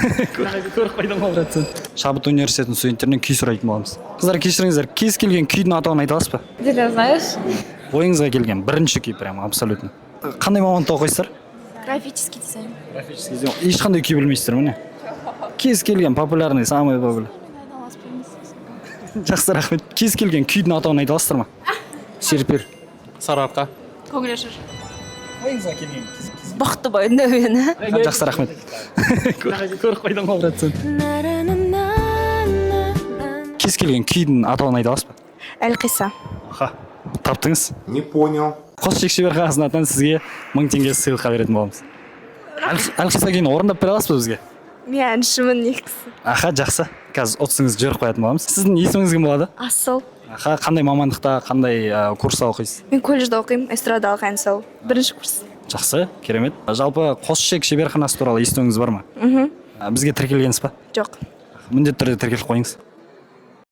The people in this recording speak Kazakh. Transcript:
Көріп қойдың ғой брат сен. Шабыт университетінің студенттерінен күй сұрайтын боламыз. Қыздар кешіріңіздер, кез келген күйдің атауын айта аласыз ба? Ты это знаешь? Ойыңызға келген бірінші күй прям абсолютно. Қандай мамандықта оқисыздар? Графический дизайн. Графический дизайн. Ешқандай күй білмейсіздер міне. Кез келген популярный, самый популярный. Жақсы рахмет. Кез келген күйдің атауын айта аласыздар ма? Серпер. Сарыарқа. Көңілашыр. Ойыңызға келген Бақты бай нөбені. жақсы рахмет. Көріп қойдың ғой брат сен. Кез келген күйдің атауын айта аласыз ба? Әлқиса. Аха. Таптыңыз. Не понял. Қос шекшеберханасының атынан сізге 1000 теңге сыйлыққа беретін боламыз. Әлқиса күйін орындап бере аласыз ба бізге? Мен әншімін негізі. Аха, жақсы. Қазір ұтысыңызды жіберіп қоятын боламыз. Сіздің есіміңіз кім болады? Асыл. Аха, қандай мамандықта, қандай курста оқисыз? Мен колледжда оқимын, эстрадалық ән салу. Бірінші курс. Жақсы, керемет. Жалпы Қосшек шеберханасы туралы естуіңіз бар ма? Бізге тіркелгенсіз ба? Жоқ. Міндетті түрде тіркеліп қойыңыз.